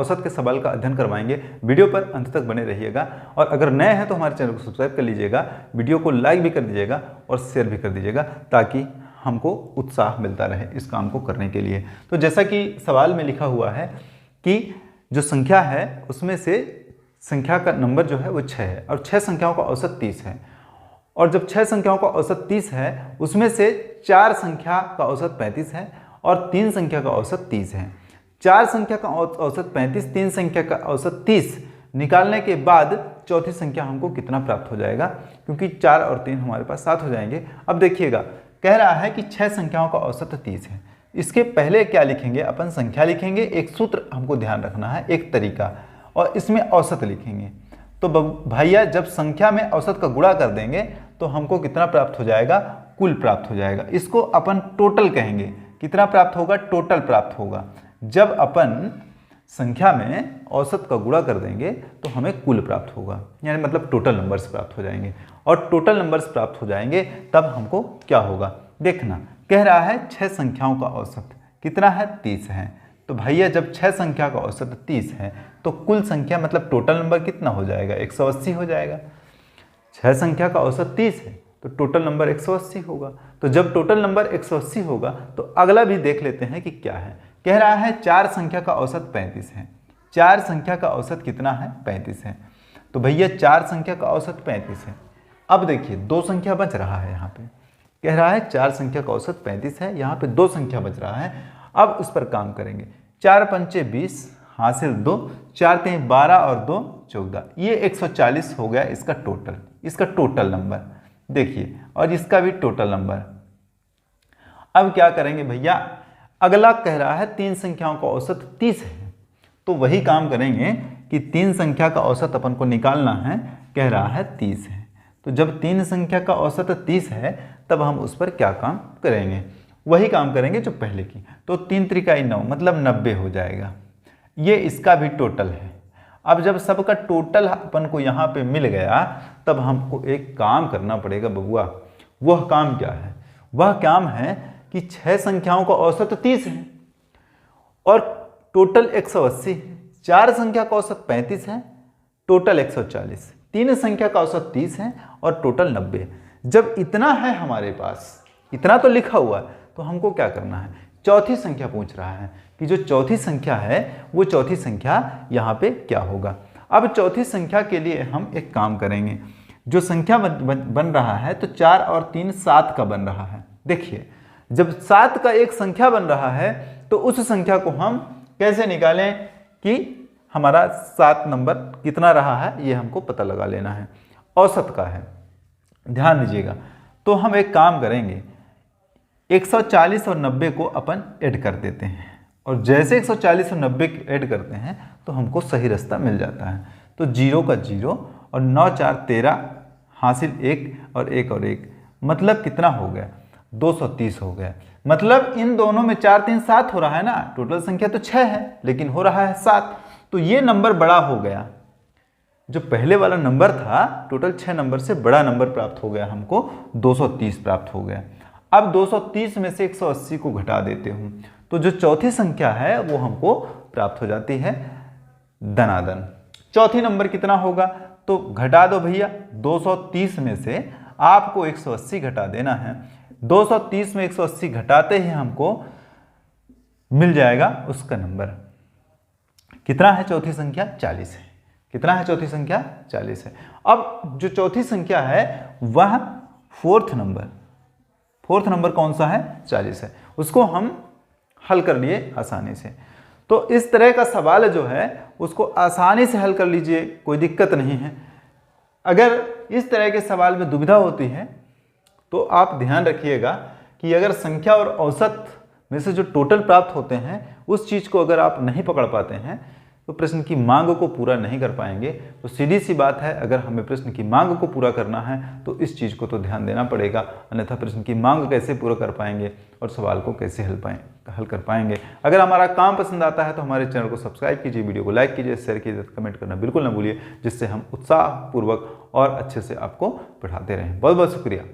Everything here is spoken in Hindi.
औसत के सवाल का अध्ययन करवाएंगे। वीडियो पर अंत तक बने रहिएगा और अगर नए हैं तो हमारे चैनल को सब्सक्राइब कर लीजिएगा, वीडियो को लाइक भी कर दीजिएगा और शेयर भी कर दीजिएगा ताकि हमको उत्साह मिलता रहे इस काम को करने के लिए। तो जैसा कि सवाल में लिखा हुआ है कि जो संख्या है उसमें से संख्या का नंबर जो है वो 6 है और 6 संख्याओं का औसत 30 है, और जब 6 संख्याओं का औसत 30 है उसमें से 4 संख्या का औसत 35 है और 3 संख्या का औसत 30 है। 4 संख्या का औसत 35, 3 संख्या का औसत 30 निकालने के बाद चौथी संख्या हमको कितना प्राप्त हो जाएगा, क्योंकि 4 और 3 हमारे पास 7 हो जाएंगे। अब देखिएगा, कह रहा है कि 6 संख्याओं का औसत 30 है। इसके पहले क्या लिखेंगे, अपन संख्या लिखेंगे, एक सूत्र हमको ध्यान रखना है, एक तरीका, और इसमें औसत लिखेंगे। तो भैया जब संख्या में औसत का गुणा कर देंगे तो हमको कितना प्राप्त हो जाएगा, कुल प्राप्त हो जाएगा। इसको अपन टोटल कहेंगे। कितना प्राप्त होगा, टोटल प्राप्त होगा। जब अपन संख्या में औसत का गुणा कर देंगे तो हमें कुल प्राप्त होगा, यानी मतलब टोटल नंबर्स प्राप्त हो जाएंगे, और टोटल नंबर्स प्राप्त हो जाएंगे तब हमको क्या होगा देखना। कह रहा है 6 संख्याओं का औसत कितना है, 30 है। तो भैया जब 6 संख्या का औसत 30 है तो कुल संख्या मतलब टोटल नंबर कितना हो जाएगा, 180 हो जाएगा। 6 संख्या का औसत 30 है तो टोटल नंबर 180 होगा। तो जब टोटल नंबर 180 होगा तो अगला भी देख लेते हैं कि क्या है। कह रहा है 4 संख्या का औसत 35 है। 4 संख्या का औसत कितना है, 35 है। तो भैया 4 संख्या का औसत 35 है। अब देखिए 2 संख्या बच रहा है यहाँ पे। कह रहा है 4 संख्या का औसत 35 है, यहाँ पे 2 संख्या बच रहा है। अब उस पर काम करेंगे। 4 पंचे 20 हासिल 2, 4 3 12 और 2 14, ये 140 हो गया इसका टोटल नंबर। देखिए, और इसका भी टोटल नंबर। अब क्या करेंगे भैया, अगला कह रहा है 3 संख्याओं का औसत 30 है, तो वही काम करेंगे कि 3 संख्या का औसत अपन को निकालना है। कह रहा है 30 है, तो जब 3 संख्या का औसत 30 है तब हम उस पर क्या काम करेंगे, वही काम करेंगे जो पहले की। तो 3 त्रिकाई 9 मतलब 90 हो जाएगा। ये इसका भी टोटल है। अब जब सबका टोटल अपन को यहाँ पे मिल गया तब हमको एक काम करना पड़ेगा बबुआ। वह काम क्या है, वह काम है कि 6 संख्याओं का औसत 30 है और टोटल 180 है। 4 संख्या का औसत 35 है, टोटल 140। 3 संख्या का औसत 30 है और टोटल 90। जब इतना है हमारे पास, इतना तो लिखा हुआ है, तो हमको क्या करना है, चौथी संख्या पूछ रहा है कि जो चौथी संख्या है वो चौथी संख्या यहाँ पे क्या होगा। अब चौथी संख्या के लिए हम एक काम करेंगे। जो संख्या बन रहा है तो 4 और 3 7 का बन रहा है। देखिए, जब 7 का एक संख्या बन रहा है तो उस संख्या को हम कैसे निकालें कि हमारा 7 नंबर कितना रहा है, ये हमको पता लगा लेना है, औसत का है। ध्यान दीजिएगा। तो हम एक काम करेंगे, 140 और 90 को अपन ऐड कर देते हैं, और जैसे 140 और 90 ऐड करते हैं तो हमको सही रास्ता मिल जाता है। तो 0 का 0 और 9 4 13 हासिल 1 और 1 और 1, मतलब कितना हो गया, 230 हो गया। मतलब इन दोनों में 4 3 7 हो रहा है ना, टोटल संख्या तो 6 है लेकिन हो रहा है 7, तो ये नंबर बड़ा हो गया। जो पहले वाला नंबर था टोटल 6 नंबर से बड़ा नंबर प्राप्त हो गया, हमको 230 प्राप्त हो गया। अब 230 में से 180 को घटा देते हूँ तो जो चौथी संख्या है वो हमको प्राप्त हो जाती है दनादन। चौथी नंबर कितना होगा, तो घटा दो भैया। 230 में से आपको 180 घटा देना है। 230 में 180 घटाते ही हमको मिल जाएगा उसका नंबर। कितना है चौथी संख्या, 40 है। कितना है चौथी संख्या, 40 है। अब जो चौथी संख्या है वह फोर्थ नंबर कौन सा है, 40 है। उसको हम हल कर लिए आसानी से। तो इस तरह का सवाल जो है उसको आसानी से हल कर लीजिए, कोई दिक्कत नहीं है। अगर इस तरह के सवाल में दुविधा होती है तो आप ध्यान रखिएगा कि अगर संख्या और औसत में से जो टोटल प्राप्त होते हैं उस चीज़ को अगर आप नहीं पकड़ पाते हैं तो प्रश्न की मांग को पूरा नहीं कर पाएंगे। तो सीधी सी बात है, अगर हमें प्रश्न की मांग को पूरा करना है तो इस चीज़ को तो ध्यान देना पड़ेगा, अन्यथा प्रश्न की मांग कैसे पूरा कर पाएंगे और सवाल को कैसे हल कर पाएंगे। अगर हमारा काम पसंद आता है तो हमारे चैनल को सब्सक्राइब कीजिए, वीडियो को लाइक कीजिए, शेयर कीजिए, कमेंट करना बिल्कुल ना भूलिए, जिससे हम उत्साहपूर्वक और अच्छे से आपको पढ़ाते रहें। बहुत बहुत शुक्रिया।